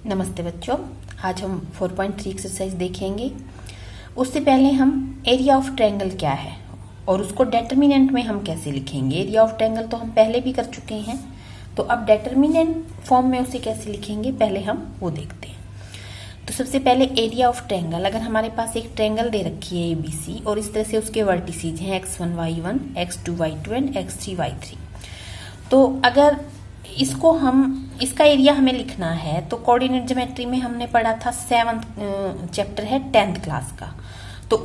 नमस्ते बच्चों, आज हम 4.3 एक्सरसाइज देखेंगे। उससे पहले हम एरिया ऑफ ट्रायंगल क्या है और उसको डेटर्मिनेंट में हम कैसे लिखेंगे। एरिया ऑफ ट्रायंगल तो हम पहले भी कर चुके हैं, तो अब डेटर्मिनेंट फॉर्म में उसे कैसे लिखेंगे पहले हम वो देखते हैं। तो सबसे पहले एरिया ऑफ ट्रायंगल, अगर हमारे पास एक ट्रायंगल दे रखी है ABC और इस तरह से उसके वर्टिसेज हैं x1 y1 x2 y2 and x3 y3, तो अगर इसको इसका एरिया हमें लिखना है तो कोऑर्डिनेट ज्योमेट्री में हमने पढ़ा था 7th चैप्टर है 10th क्लास का। तो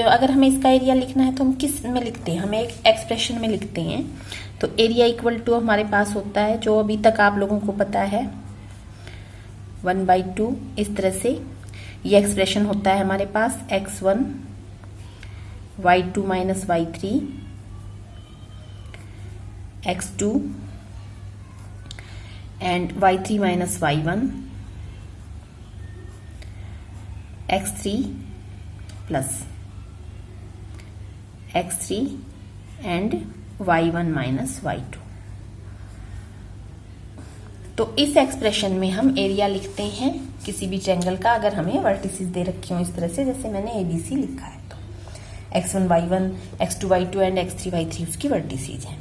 अगर हमें इसका एरिया लिखना है तो हम किस में लिखते हैं, हम एक एक्सप्रेशन में लिखते हैं। तो एरिया इक्वल टू हमारे पास होता है, जो अभी तक आप लोगों को पता है, 1/2। इस तरह से ये एक्सप्रेशन होता है हमारे पास x1 y2 minus y3 x2 and y3 minus y1 x3 plus x3 and y1 minus y2। तो इस एक्सप्रेशन में हम एरिया लिखते हैं किसी भी ट्रायंगल का, अगर हमें वर्टिसेस दे रखी हो इस तरह से, जैसे मैंने ABC लिखा है। तो x1 y1 x2 y2 and x3 y3 उसकी वर्टिसेस हैं।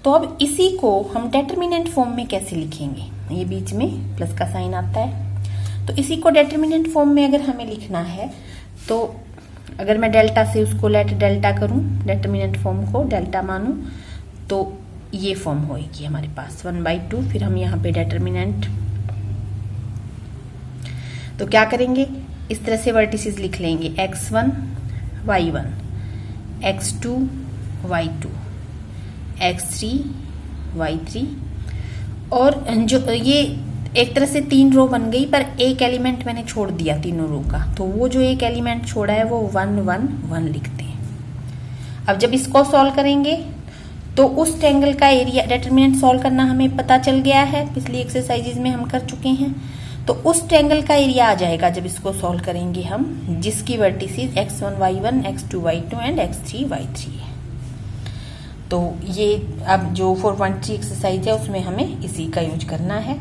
तो अब इसी को हम डेटर्मिनेंट फॉर्म में कैसे लिखेंगे, ये बीच में प्लस का साइन आता है। तो इसी को डेटर्मिनेंट फॉर्म में अगर हमें लिखना है तो अगर मैं डेल्टा से उसको लेट डेल्टा करूं, डेटर्मिनेंट फॉर्म को डेल्टा मानूं, तो ये फॉर्म होएगी हमारे पास 1/2। फिर हम यहाँ पे डेटर्मिनेंट, तो क्या करेंगे, इस तरह से वर्टिसेस लिख लेंगे x1 y1 x2 y2 x3 y3। और जो ये एक तरह से 3 रो बन गई, पर एक एलिमेंट मैंने छोड़ दिया तीनों रो का, तो वो जो एक एलिमेंट छोड़ा है वो 1 1 1 लिखते हैं। अब जब इसको सॉल्व करेंगे तो उस ट्रायंगल का एरिया, डेटर्मिनेंट सॉल्व करना हमें पता चल गया है, पिछली एक्सरसाइजेज में हम कर चुके हैं। तो उस ट्रायंगल का एरिया आ जाएगा जब इसको सॉल्व करेंगे हम, जिसकी vertices x1 y1 x2 y2 and x3 y3 है। तो ये अब जो 4.3 एक्सरसाइज है उसमें हमें इसी का यूज करना है,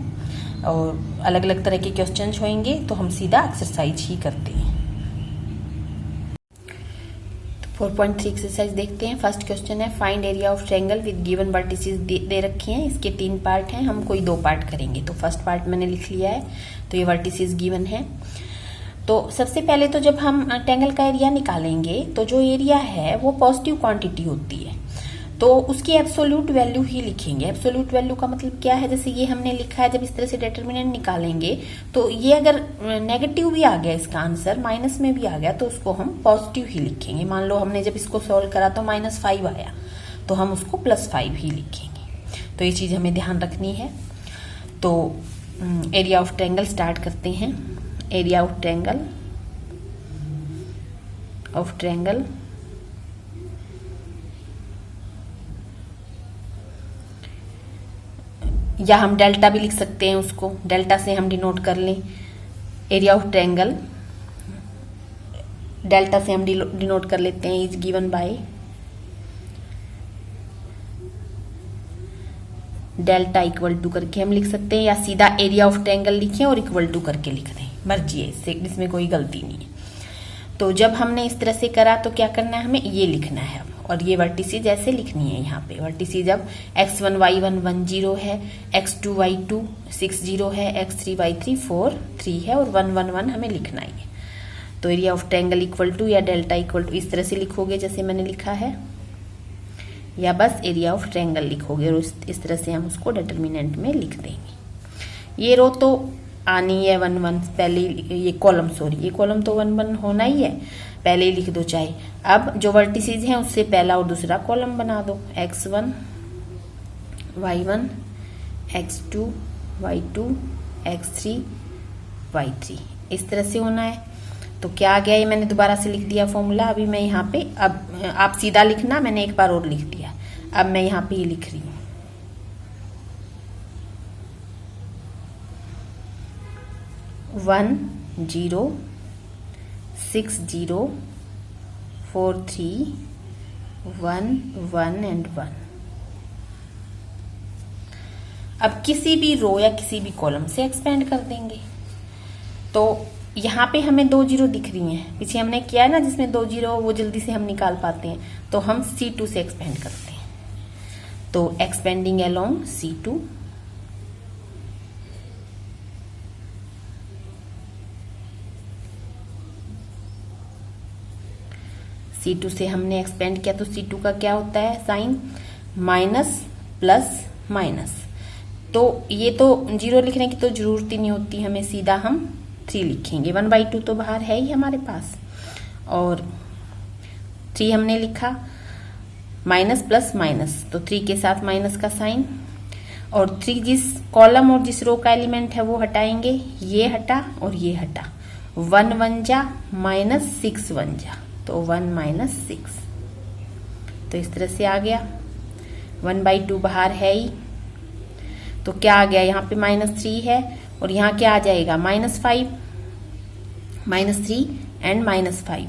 और अलग अलग तरह के क्वेश्चंस होंगे तो हम सीधा एक्सरसाइज ही करते हैं। तो 4.3 एक्सरसाइज देखते हैं। फर्स्ट क्वेश्चन है find area of triangle with given vertices दे रखी हैं। इसके 3 पार्ट हैं, हम कोई 2 पार्ट करेंगे। तो फर्स्ट पार्ट मैंने लिख लिया है, तो ये वर्टिसेस गिवन है। तो सबसे पहले तो जब हम ट्रायंगल का एरिया निकालेंगे तो जो एरिया है वो पॉजिटिव क्वांटिटी होती है, तो उसकी एब्सोल्यूट वैल्यू ही लिखेंगे। एब्सोल्यूट वैल्यू का मतलब क्या है, जैसे ये हमने लिखा है, जब इस तरह से डिटरमिनेंट निकालेंगे तो ये अगर नेगेटिव भी आ गया, इसका आंसर माइनस में भी आ गया, तो उसको हम पॉजिटिव ही लिखेंगे। मान लो हमने जब इसको सॉल्व करा तो -5 आया, तो हम उसको +5 ही लिखेंगे। तो ये चीज हमें ध्यान रखनी है। तो एरिया ऑफ ट्रायंगल स्टार्ट करते हैं। एरिया ऑफ ट्रायंगल या हम डेल्टा भी लिख सकते हैं, उसको डेल्टा से हम डिनोट कर लें। एरिया ऑफ ट्रायंगल डेल्टा से हम डिनोट कर लेते हैं, is given by delta equal to करके हम लिख सकते हैं, या सीधा एरिया ऑफ ट्रायंगल लिखें और इक्वल टू करके लिख दें, मर्जी है, इसमें कोई गलती नहीं है। तो जब हमने इस तरह से करा तो क्या करना है, हमें ये लिखना है अब, और ये वर्टिसेज ऐसे लिखनी है। यहाँ पे वर्टिसेज अब x1 y1 1 0 है, x2 y2 6 0 है, x3 y3 4 3 है, और 1 1 1 हमें लिखना ही है। तो area of triangle equal to या डेल्टा इक्वल टू इस तरह से लिखोगे जैसे मैंने लिखा है, या बस एरिया ऑफ ट्रायंगल लिखोगे, और इस तरह से हम उसको डिटरमिनेंट में लिख देंगे। ये रो तो आनी है 1 1, पहले ये कॉलम, सॉरी ये कॉलम तो 1 1 होना ही है, पहले ही लिख दो चाहे। अब जो वर्टिसेज हैं उससे पहला और दूसरा कॉलम बना दो, x1 y1 x2 y2 x3 y3, इस तरह से होना है। तो क्या आ गया, ये मैंने दोबारा से लिख दिया फॉर्मूला। अभी मैं यहाँ पे, अब आप सीधा लिखना, मैंने एक बार और लिख दिया, अब मैं यहाँ पे ये लिख रही हूँ 1 0 6 0 4 3 1 1 एंड 1। अब किसी भी रो या किसी भी कॉलम से एक्सपेंड कर देंगे। तो यहाँ पे हमें 2 जीरो दिख रही हैं, पीछे हमने किया है ना जिसमें 2 जीरो, वो जल्दी से हम निकाल पाते हैं, तो हम C2 से एक्सपेंड करते हैं। तो एक्सपेंडिंग अलोंग C2, C2 से हमने एक्सपेंड किया तो C2 का क्या होता है साइन, माइनस प्लस माइनस। तो ये तो जीरो लिखने की तो जरूरत ही नहीं होती हमें, सीधा हम 3 लिखेंगे। 1/2 तो बाहर है ही हमारे पास, और 3 हमने लिखा, माइनस प्लस माइनस, तो 3 के साथ माइनस का साइन, और 3 जिस कॉलम और जिस रो का एलिमेंट है वो हटाएंगे, ये हटा और ये हटा, 1 1 जा माइनस 6 1 जा, तो 1 माइनस 6। तो इस तरह से आ गया। 1/2 बाहर है ही, तो क्या आ गया, यहाँ पे -3 है, और यहाँ क्या आ जाएगा, -5, -3 एंड -5,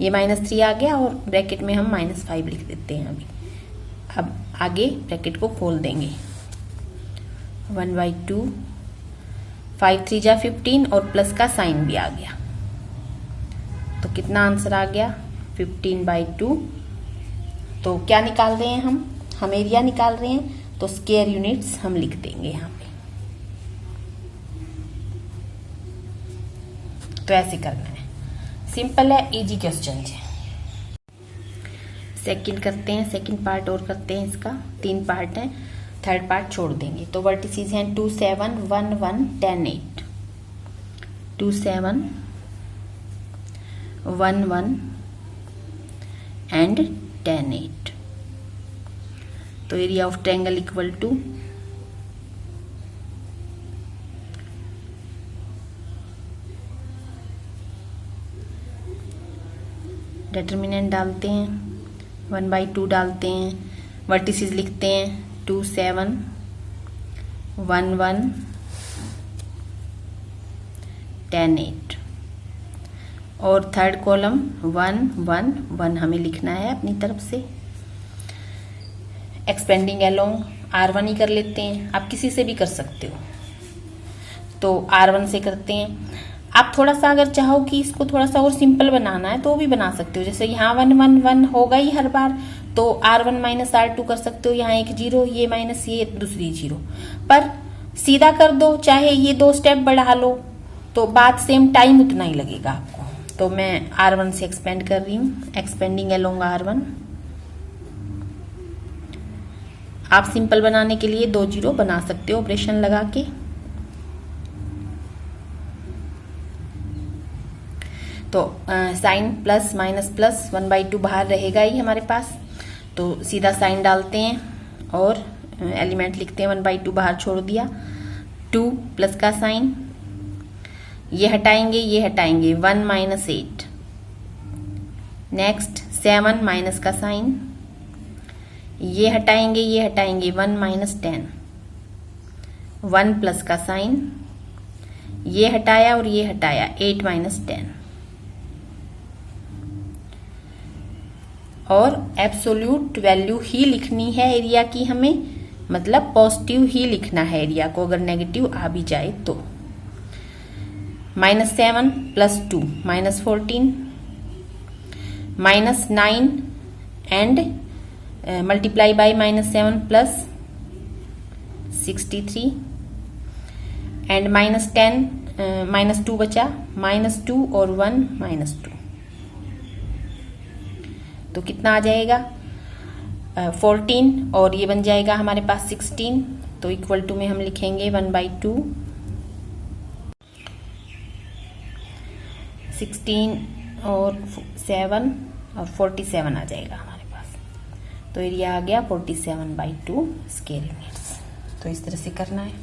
ये -3 आ गया, और ब्रैकेट में हम -5 लिख देते हैं अभी। अब आगे ब्रैकेट को खोल देंगे, 1/2, 5 3 जा 15, और प्लस का साइन भी आ गया, तो कितना आंसर आ गया, 15/2। तो क्या निकाल रहे हैं हम एरिया निकाल रहे हैं, तो स्क्वायर यूनिट्स हम लिख देंगे यहाँ पे। तो ऐसे करना है, सिंपल है, इजी क्वेश्चन है। सेकंड करते हैं, सेकंड पार्ट और करते हैं इसका, 3 पार्ट है, थर्ड पार्ट छोड़ देंगे। तो वर्टिसेस हैं 2 7 1 1 10 8, 2 7 1 1 एंड 10 8। तो area of triangle equal to determinant डालते हैं, 1/2 डालते हैं, वर्टिसेस लिखते हैं 2 7 1 1 10 8, और थर्ड कॉलम 1 1 1 हमें लिखना है अपनी तरफ से। एक्सपेंडिंग अलोंग R1 ही कर लेते हैं, आप किसी से भी कर सकते हो, तो R1 से करते हैं। आप थोड़ा सा अगर चाहो कि इसको थोड़ा सा और सिंपल बनाना है तो भी बना सकते हो, जैसे यहाँ 1 1 1 होगा ही हर बार, तो R1 माइनस R2 कर सकते हो, यहाँ एक जीरो, ये माइनस ये दूसरी जीरो, पर सीधा कर दो, चाहे ये 2 स्टेप बढ़ा लो, तो बात सेम, टाइम उतना ही लगेगा आपको। तो मैं R1 से एक्सपेंड कर रही हूँ, एक्सपेंडिंग अलोंग R1। आप सिंपल बनाने के लिए 2 जीरो बना सकते हो ऑपरेशन लगा के। तो साइन प्लस माइनस प्लस 1/2 बाहर रहेगा ही हमारे पास, तो सीधा साइन डालते हैं और एलिमेंट लिखते हैं, 1/2 बाहर छोड़ दिया, 2 प्लस का साइन, ये हटाएंगे ये हटाएंगे, 1 माइनस 8, नेक्स्ट 7 माइनस का साइन, ये हटाएंगे ये हटाएंगे, 1 माइनस 10, 1 प्लस का साइन, ये हटाया और ये हटाया, 8 माइनस 10, और एब्सोल्यूट वैल्यू ही लिखनी है एरिया की हमें, मतलब पॉजिटिव ही लिखना है एरिया को, अगर नेगेटिव आ भी जाए तो। -7 plus 2 -14, -9 and multiply by -7 plus 63, and -10 -2 बचा, -2 और 1 -2, तो कितना आ जाएगा 14, और ये बन जाएगा हमारे पास 16, तो इक्वल टू में हम लिखेंगे 1/2, 16 और 7 और 47 आ जाएगा हमारे पास। तो एरिया आ गया 47/2 स्क्वायर यूनिट्स। तो इस तरह से करना है।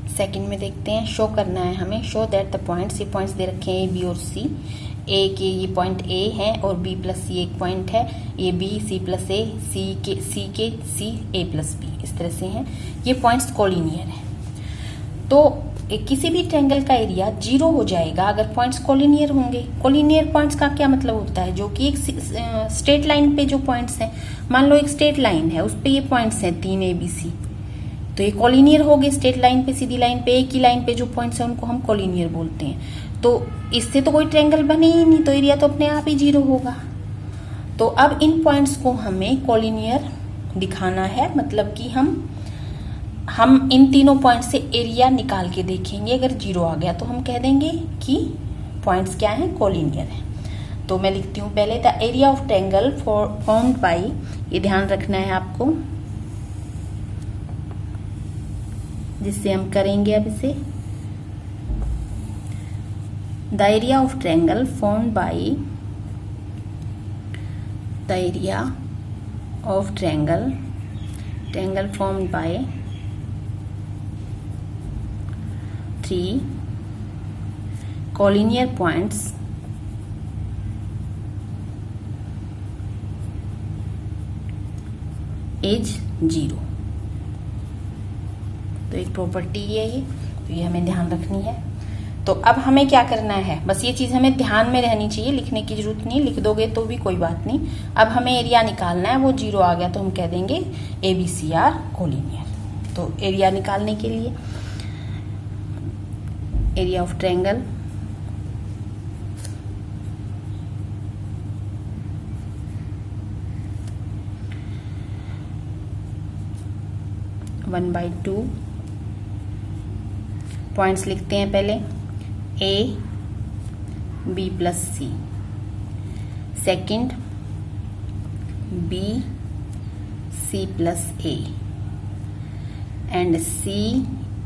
सेकंड में देखते हैं, शो करना है हमें, शो दैट द पॉइंट्स, ये पॉइंट्स दे रखे हैं A, B और C। A के ये पॉइंट A है और B प्लस C एक पॉइंट है, ये B C plus A, C के C A प्लस B, इस तरह से हैं ये पॉइंट्स कोलिनियर है। तो किसी भी ट्रायंगल का एरिया 0 हो जाएगा अगर पॉइंट्स कोलिनियर होंगे। कोलिनियर पॉइंट्स का क्या मतलब होता है, जो कि एक स्ट्रेट लाइन पे जो पॉइंट्स हैं, मान लो एक स्ट्रेट लाइन है उस पे ये पॉइंट्स हैं 3 A B C, तो ये कॉलिनियर हो गए, स्ट्रेट लाइन पे, सीधी लाइन पे, एक ही लाइन पे जो पॉइंट्स है उनको हम कॉलिनियर बोलते हैं। तो इससे तो कोई ट्रायंगल बने ही नहीं, तो एरिया तो अपने आप ही 0 होगा। तो अब इन पॉइंट्स को हमें कॉलिनियर दिखाना है, मतलब कि हम इन तीनों पॉइंट से एरिया निकाल के देखेंगे। अगर 0 आ गया तो हम कह देंगे कि पॉइंट्स क्या हैं, कॉलिनियर है। तो मैं लिखती हूँ पहले, the area of triangle formed by, ये ध्यान रखना है आपको, जिससे हम करेंगे अब इसे। The area of triangle formed by, the area of triangle formed by 3 collinear points is 0। तो एक प्रॉपर्टी है ये, तो ये हमें ध्यान रखनी है। तो अब हमें क्या करना है, बस ये चीज हमें ध्यान में रहनी चाहिए, लिखने की जरूरत नहीं, लिख दोगे तो भी कोई बात नहीं। अब हमें एरिया निकालना है, वो 0 आ गया तो हम कह देंगे ABC आर कॉलिनियर। तो एरिया निकालने के लिए area of triangle one by 2 points लिखते हैं पहले, A B plus C, second B C plus A and C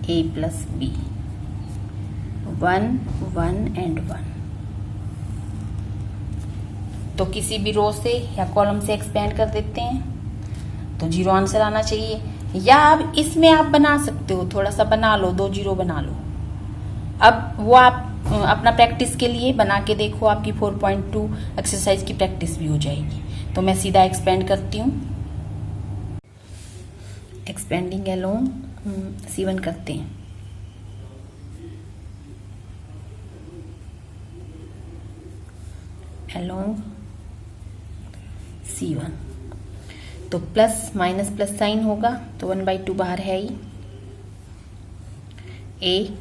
A plus B, 1 1 and 1। तो किसी भी रो से या कॉलम से एक्सपेंड कर देते हैं, तो 0 आंसर आना चाहिए। या अब इसमें आप बना सकते हो, थोड़ा सा बना लो, 2 0 बना लो। अब वो आप अपना प्रैक्टिस के लिए बना के देखो, आपकी 4.2 एक्सरसाइज की प्रैक्टिस भी हो जाएगी। तो मैं सीधा एक्सपेंड करती हूँ, एक्सपेंडिंग अलोंग C1 करते हैं। अलोंग C1, तो प्लस माइनस प्लस साइन होगा, तो 1/2 बाहर है ही। A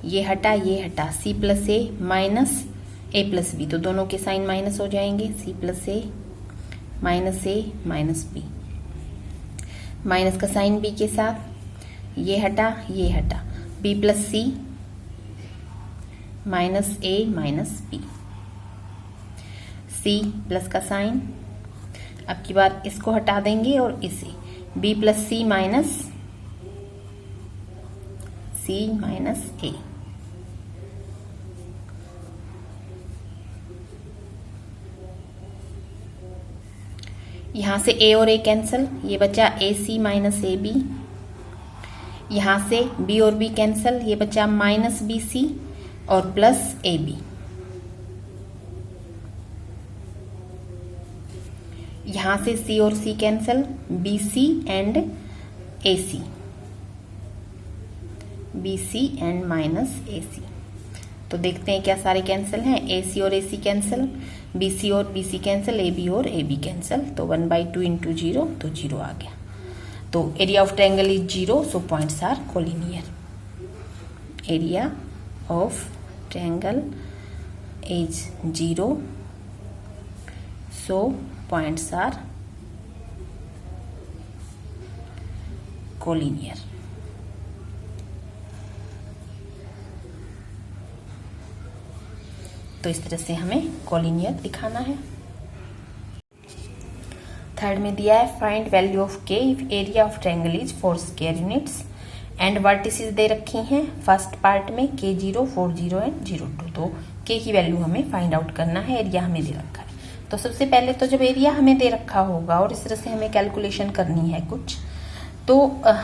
ये हटा ये हटा, C plus A minus A plus B, तो दोनों के साइन माइनस हो जाएंगे, C plus A minus A minus B, minus का साइन B के साथ, ये हटा B plus C minus A minus B, C plus का साइन, अब की बार इसको हटा देंगे और इसे B plus C minus A, यहां से A और A कैंसल, ये बचा AC माइनस AB, यहां से B और B कैंसल, ये बचा माइनस BC और प्लस AB, यहां से C और C cancel, BC and AC, BC and minus AC। तो देखते हैं क्या सारे कैंसिल हैं, AC और AC कैंसिल, BC और BC कैंसिल, AB और AB कैंसिल, तो 1/2 इंटू 0, तो 0 आ गया। तो area of triangle is 0, so points are collinear. Area of triangle is 0, so points are collinear. तो इस तरह से हमें कोलिनियर दिखाना है। थर्ड में दिया है find value of k if area of triangle is 4 square units and vertices दे रखी हैं फर्स्ट पार्ट में K0, 40 एंड 02। तो के की वैल्यू हमें फाइंड आउट करना है, एरिया हमें दे रखा है। तो सबसे पहले तो जब एरिया हमें दे रखा होगा और इस तरह से हमें कैलकुलेशन करनी है कुछ, तो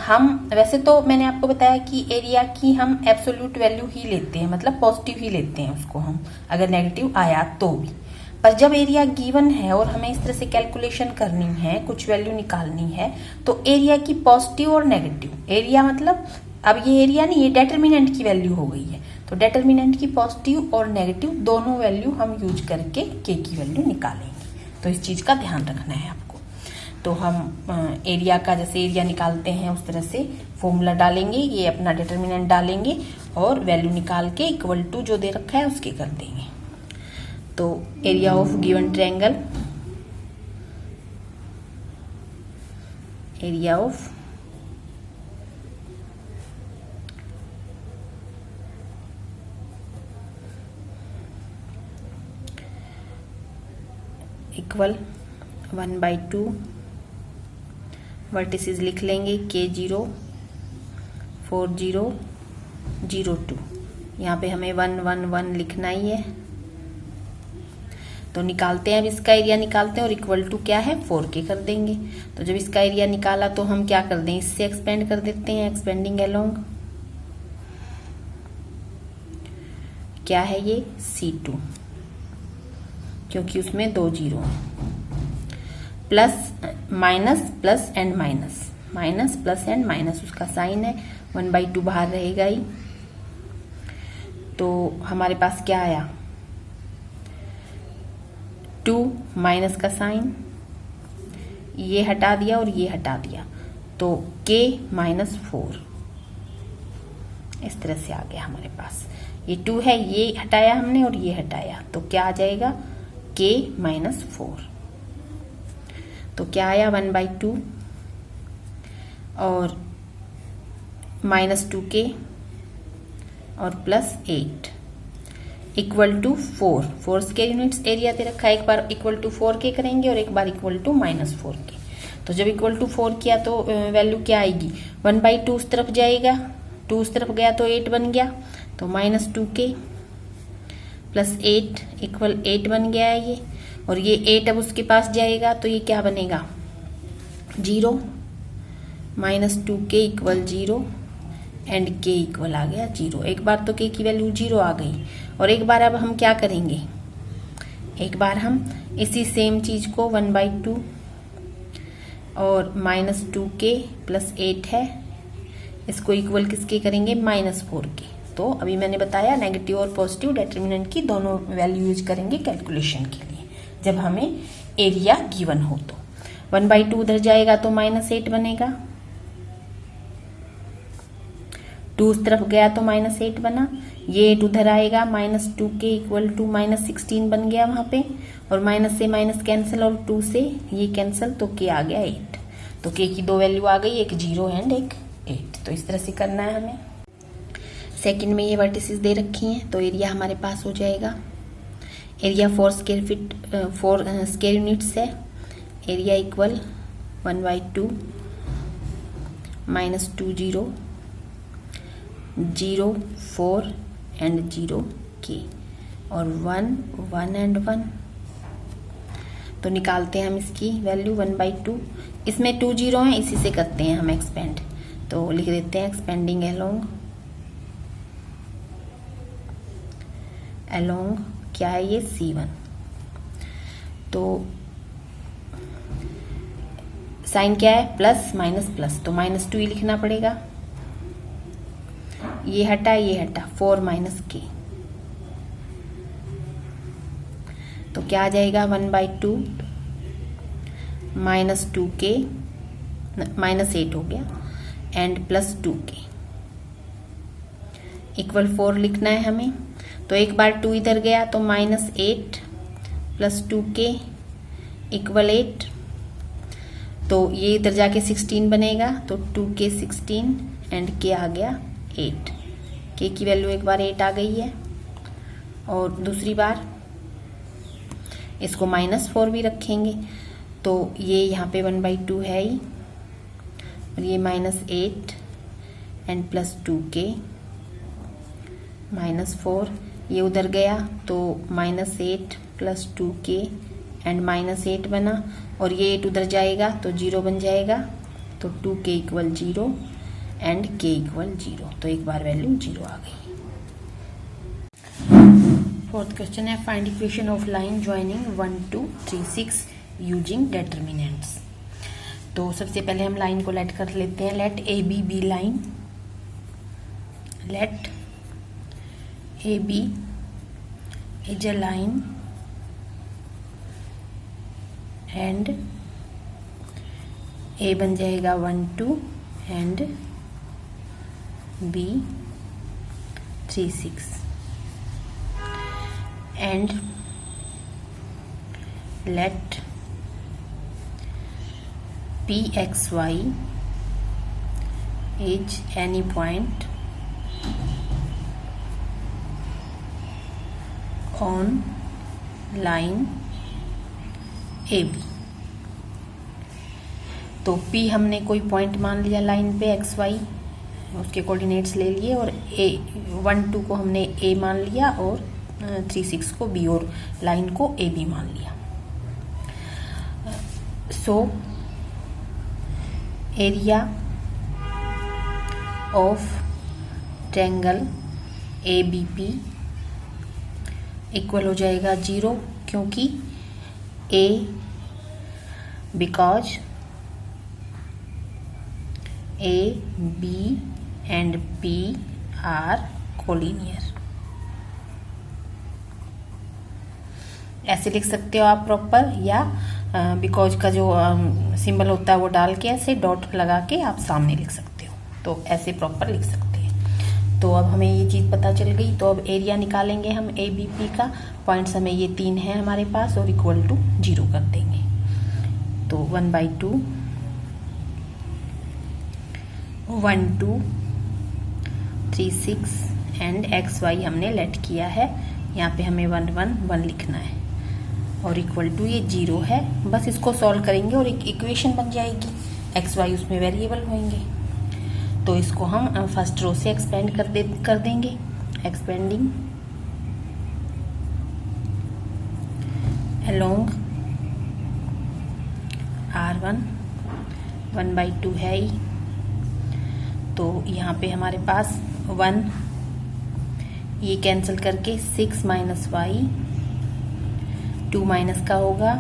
हम वैसे तो मैंने आपको बताया कि एरिया की हम एब्सोल्यूट वैल्यू ही लेते हैं, मतलब पॉजिटिव ही लेते हैं उसको हम, अगर नेगेटिव आया तो भी। पर जब एरिया गिवन है और हमें इस तरह से कैलकुलेशन करनी है, कुछ वैल्यू निकालनी है, तो एरिया की पॉजिटिव और नेगेटिव, एरिया मतलब अब ये एरिया नहीं, ये डेटर्मिनेंट की वैल्यू हो गई है, तो डेटर्मिनेंट की पॉजिटिव और नेगेटिव दोनों वैल्यू हम यूज करके के की वैल्यू निकालेंगे। तो इस चीज का ध्यान रखना है आपको। तो हम एरिया का जैसे एरिया निकालते हैं उस तरह से फॉर्मूला डालेंगे, ये अपना डिटर्मिनेंट डालेंगे और वैल्यू निकाल के इक्वल टू जो दे रखा है उसके कर देंगे। तो area of given triangle, area of equal 1/2, vertices लिख लेंगे K0 4 0 0 2, यहाँ पे हमें 1 1 1 लिखना ही है। तो निकालते हैं, अब इसका एरिया निकालते हैं और इक्वल टू क्या है 4 के कर देंगे। तो जब इसका एरिया निकाला तो हम क्या कर दें, इससे एक्सपेंड कर देते हैं, एक्सपेंडिंग अलोंग क्या है ये C2, क्योंकि उसमें 2 जीरो हैं, plus minus plus and minus, minus plus and minus उसका साइन है, 1/2 बाहर रहेगा ही। तो हमारे पास क्या आया 2 माइनस का साइन, ये हटा दिया और ये हटा दिया, तो K -4 इस तरह से आ गया हमारे पास। ये 2 है, ये हटाया हमने और ये हटाया, तो क्या आ जाएगा K -4। तो क्या आया 1/2 और -2K और +8 equal to 4 square units area दे रखा है। एक बार इक्वल टू 4K करेंगे और एक बार इक्वल टू -4K। तो जब इक्वल टू 4 किया तो वैल्यू क्या आएगी, 1/2 उस तरफ जाएगा, 2 उस तरफ गया तो 8 बन गया, तो -2K +8 इक्वल 8 बन गया है ये, और ये 8 अब उसके पास जाएगा तो ये क्या बनेगा 0, -2K equal 0 and K equal आ गया 0। एक बार तो K की वैल्यू 0 आ गई, और एक बार अब हम क्या करेंगे, एक बार हम इसी सेम चीज को 1/2 और -2K +8 है, इसको इक्वल किसके करेंगे -4K। तो अभी मैंने बताया नेगेटिव और पॉजिटिव डिटरमिनेंट की दोनों वैल्यू यूज करेंगे कैलकुलेशन के लिए जब हमें एरिया गिवन हो। तो 1/2 उधर जाएगा तो -8 बनेगा, 2 उस तरफ गया तो -8 बना, ये 8 उधर आएगा, -2K इक्वल टू -16 बन गया वहां पे, और माइनस से माइनस कैंसिल और 2 से ये कैंसिल, तो K आ गया 8। तो K की 2 वैल्यू आ गई, एक 0 एंड एक 8। तो इस तरह से करना है हमें। सेकंड में ये वर्टिसेस दे रखी हैं, तो एरिया हमारे पास हो जाएगा, एरिया 4 स्क्वायर यूनिट्स है, एरिया इक्वल 1/2 -2 0 0 4 एंड 0K और 1 1 एंड 1। तो निकालते हैं हम इसकी वैल्यू 1/2, इसमें 2 जीरो हैं, इसी से करते हैं हम एक्सपेंड। तो लिख देते हैं एक्सपेंडिंग अलोंग क्या है ये C1। तो साइन क्या है प्लस माइनस प्लस, तो -2 ही लिखना पड़ेगा, ये हटा 4 -K। तो क्या आ जाएगा 1/2 -2K -8 हो गया एंड +2K इक्वल 4 लिखना है हमें। तो एक बार 2 इधर गया तो -8 +2K इक्वल 8, तो ये इधर जाके 16 बनेगा, तो 2K 16 एंड K आ गया 8। K की वैल्यू एक बार 8 आ गई है, और दूसरी बार इसको -4 भी रखेंगे, तो ये यहाँ पे 1/2 है ही, और ये -8 एंड +2K -4, ये उधर गया तो -8 +2K एंड -8 बना, और ये 8 उधर जाएगा तो 0 बन जाएगा, तो 2K equal 0 and K equal 0। तो एक बार वैल्यू 0 आ गई। फोर्थ क्वेश्चन है find equation of line joining 1 2 3 6 using determinants. तो सबसे पहले हम लाइन को लेट कर लेते हैं, let AB be line, let AB is a line and A बन जाएगा 1 2 and B 3 6 and let pxy is any point on line AB। तो P हमने कोई पॉइंट मान लिया लाइन पे XY, उसके कोऑर्डिनेट्स ले लिए, और A 1 2 को हमने A मान लिया और 3 6 को B और लाइन को AB मान लिया। So area of triangle ABP equal हो जाएगा 0, क्योंकि A because A B and P are collinear. ऐसे लिख सकते हो आप प्रॉपर, या बिकॉज का जो सिंबल होता है वो डाल के ऐसे डॉट लगा के आप सामने लिख सकते हो, तो ऐसे प्रॉपर लिख सकते हैं। तो अब हमें ये चीज़ पता चल गई। तो अब एरिया निकालेंगे हम ABP का। पॉइंट्स हमें ये 3 है हमारे पास, और इक्वल टू 0 कर देंगे। तो 1/2 1 2 3 6 एंड XY हमने लेट किया है। यहाँ पे हमें 1 1 1 लिखना है, और इक्वल टू ये 0 है। बस इसको सॉल्व करेंगे और एक इक्वेशन बन जाएगी। XY उसमें वेरिएबल होंगे, तो इसको हम फर्स्ट रो से एक्सपेंड कर देंगे। एक्सपेंडिंग अलोंग R1 1/2 है ही, तो यहाँ पे हमारे पास 1 ये कैंसिल करके 6 माइनस वाई 2 माइनस का होगा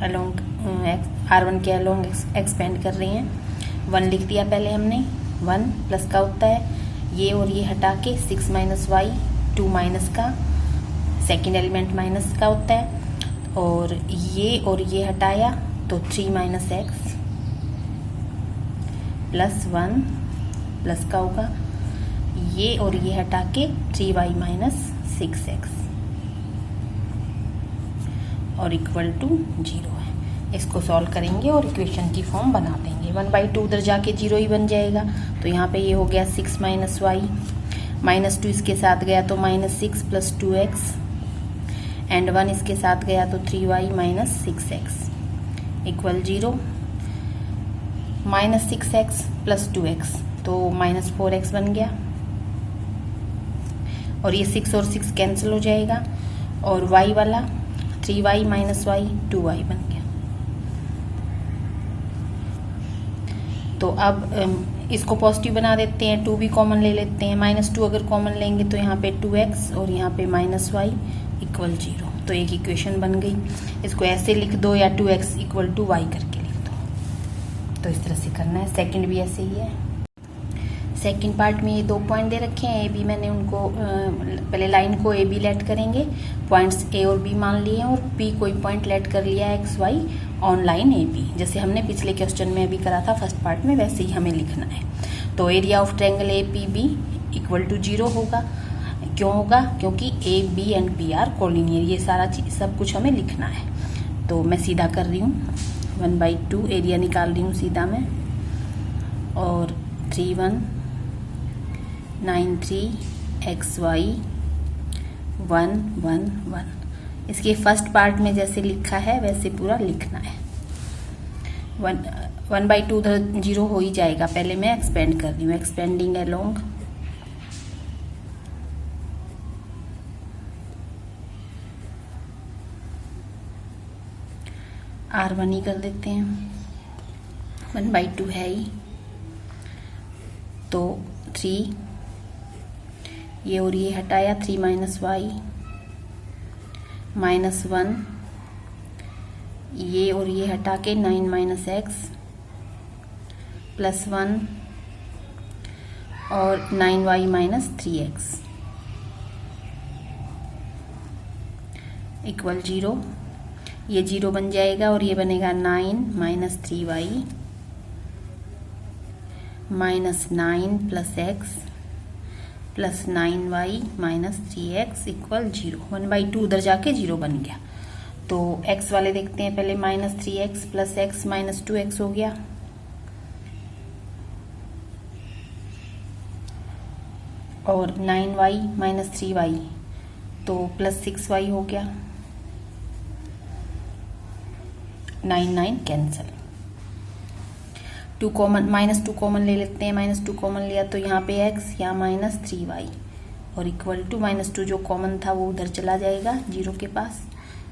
अलोंग R1 के अलोंग एक्सपेंड कर रही हैं। 1 लिख दिया पहले हमने, 1 प्लस का होता है ये, और ये हटा के 6 माइनस वाई 2 माइनस का, सेकेंड एलिमेंट माइनस का होता है, और ये हटाया तो 3 माइनस एक्स प्लस 1 प्लस का होगा ये, और ये हटा के 3y माइनस 6x और इक्वल टू 0 है। इसको सॉल्व करेंगे और इक्वेशन की फॉर्म बना देंगे। 1/2 उधर जाके 0 ही बन जाएगा, तो यहाँ पे ये हो गया 6 माइनस वाई, -2 इसके साथ गया तो -6 प्लस 2x, एंड 1 इसके साथ गया तो 3y minus 6x equal 0। -6x plus 2x तो -4x बन गया, और ये 6 और 6 कैंसिल हो जाएगा, और y वाला 3y माइनस वाई 2y बन गया। तो अब इसको पॉजिटिव बना देते हैं, 2 भी कॉमन ले लेते हैं। -2 अगर कॉमन लेंगे तो यहाँ पे 2x और यहाँ पे -y इक्वल 0, तो एक इक्वेशन बन गई। इसको ऐसे लिख दो या 2x इक्वल टू y करके लिख दो। तो इस तरह से करना है। सेकंड भी ऐसे ही है। सेकंड पार्ट में ये 2 पॉइंट दे रखे हैं। ए बी मैंने उनको पहले लाइन को ए बी लेट करेंगे, पॉइंट्स ए और बी मान लिए हैं, और पी कोई पॉइंट लेट कर लिया है X Y on line A B, जैसे हमने पिछले क्वेश्चन में अभी करा था फर्स्ट पार्ट में, वैसे ही हमें लिखना है। तो area of triangle A P B equal to 0 होगा। क्यों होगा? क्योंकि A B and P are collinear, ये सारा चीज सब कुछ हमें लिखना है। तो मैं सीधा कर रही हूँ, 1/2 एरिया निकाल रही हूँ सीधा मैं, और 3193 XY 111। इसके फर्स्ट पार्ट में जैसे लिखा है वैसे पूरा लिखना है। 1/2 उधर 0 हो ही जाएगा। पहले मैं एक्सपेंड कर रही हूँ, एक्सपेंडिंग अलोंग R1 ही कर देते हैं, 1/2 है ही, तो 3 ये और ये हटाया, 3 माइनस वाई -1, ये और ये हटा के 9 माइनस एक्स प्लस 1 और 9y माइनस 3x इक्वल 0। ये 0 बन जाएगा और ये बनेगा 9 minus 3y minus 9 plus x plus 9y minus 3x equal 0। 1/2 उधर जाके 0 बन गया। तो x वाले देखते हैं पहले, minus 3x plus x minus 2x हो गया, और 9y माइनस 3y तो प्लस 6y हो गया। 9 कैंसिल। 2 कॉमन, माइनस 2 कॉमन ले लेते हैं। माइनस 2 कॉमन लिया तो यहाँ पे x या माइनस 3y और इक्वल टू माइनस 2 जो कॉमन था वो उधर चला जाएगा 0 के पास।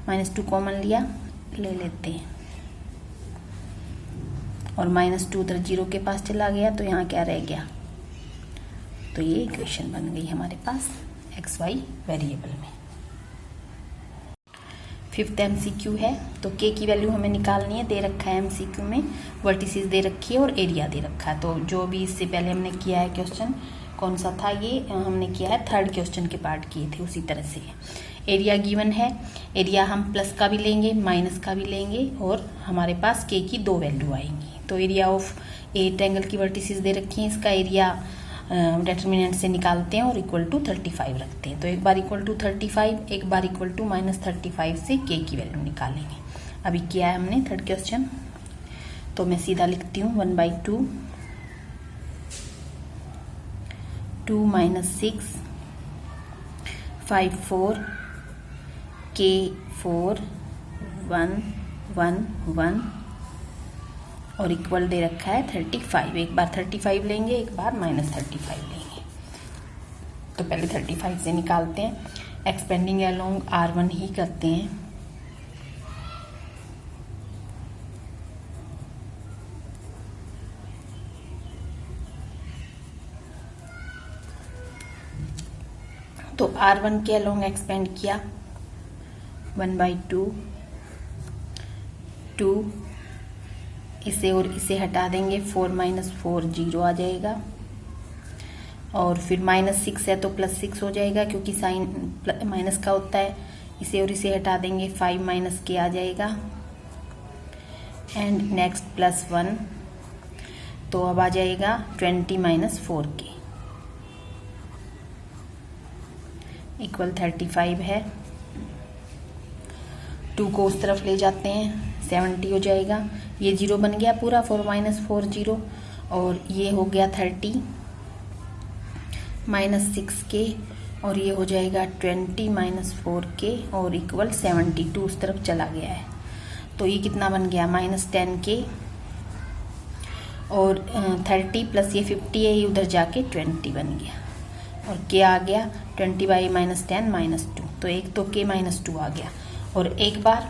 माइनस 2 कॉमन लिया, ले लेते हैं, और माइनस 2 उधर 0 के पास चला गया तो यहाँ क्या रह गया, तो ये इक्वेशन बन गई हमारे पास XY वेरिएबल में। 5th MCQ है, तो k की वैल्यू हमें निकालनी है। दे रखा है MCQ में, वर्टिसेस दे रखी है और एरिया दे रखा है। तो जो भी इससे पहले हमने किया है क्वेश्चन, कौन सा था ये, हमने किया है 3rd क्वेश्चन के पार्ट किए थे, उसी तरह से एरिया गिवन है। एरिया हम प्लस का भी लेंगे माइनस का भी लेंगे और हमारे पास k की 2 वैल्यू आएंगी। तो एरिया ऑफ ए ट्रायंगल की वर्टिसेस दे रखी हैं, इसका एरिया डिटर्मिनेंट से निकालते हैं और इक्वल टू 35 रखते हैं। तो एक बार इक्वल टू 35, एक बार इक्वल टू माइनस 35 से k की वैल्यू निकालेंगे। अभी किया है हमने 3rd क्वेश्चन, तो मैं सीधा लिखती हूँ 1/2 2 माइनस 6 5 4 k 4 1 1 1 और इक्वल दे रखा है 35। एक बार 35 लेंगे, एक बार माइनस 35 लेंगे। तो पहले 35 से निकालते हैं, एक्सपेंडिंग अलोंग R1 ही करते हैं। तो R1 के अलोंग एक्सपेंड किया 1/2 2, इसे और इसे हटा देंगे, 4 माइनस 4 0 आ जाएगा, और फिर माइनस 6 है तो प्लस 6 हो जाएगा क्योंकि साइन माइनस का होता है। इसे और इसे हटा देंगे, 5 माइनस k आ जाएगा, एंड नेक्स्ट प्लस 1, तो अब आ जाएगा 20 माइनस 4k इक्वल 35 है। 2 को उस तरफ ले जाते हैं, 70 हो जाएगा। ये 0 बन गया पूरा, 4 माइनस 4 0, और ये हो गया 30 माइनस 6k, और ये हो जाएगा 20 माइनस 4k और इक्वल 72 उस तरफ चला गया है। तो ये कितना बन गया, माइनस 10k, और 30 प्लस ये 50 है, ये उधर जाके 20 बन गया, और k आ गया 20 बाई माइनस 10 माइनस 2, तो एक तो k माइनस 2 आ गया। और एक बार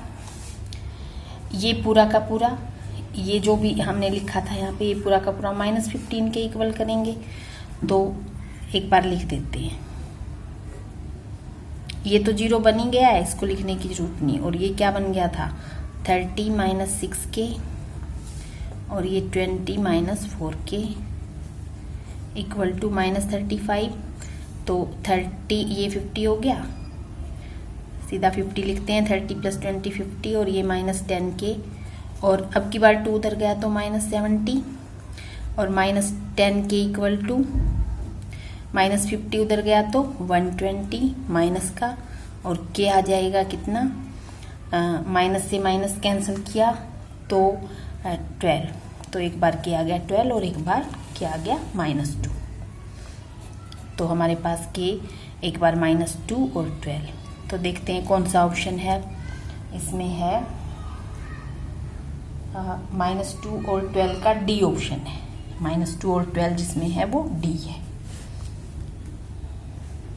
ये पूरा का पूरा, ये जो भी हमने लिखा था यहाँ पे, ये पूरा का पूरा माइनस 15 के इक्वल करेंगे। तो एक बार लिख देते हैं, ये तो 0 बन ही गया है, इसको लिखने की जरूरत नहीं। और ये क्या बन गया था, 30 माइनस 6k, और ये 20 minus 4k equal to minus 35। तो 30, ये 50 हो गया, सीधा 50 लिखते हैं, 30 प्लस 20 50, और ये माइनस 10k, और अब की बार 2 उधर गया तो माइनस 70, और minus 10k equal to minus 50 उधर गया तो 120 माइनस का, और k आ जाएगा कितना, माइनस से माइनस कैंसिल किया तो 12। तो एक बार k आ गया 12 और एक बार k आ गया माइनस 2। तो हमारे पास k एक बार माइनस 2 और 12। तो देखते हैं कौन सा ऑप्शन है, इसमें है -2 और 12 का डी ऑप्शन है। -2 और 12 जिसमें है वो डी है।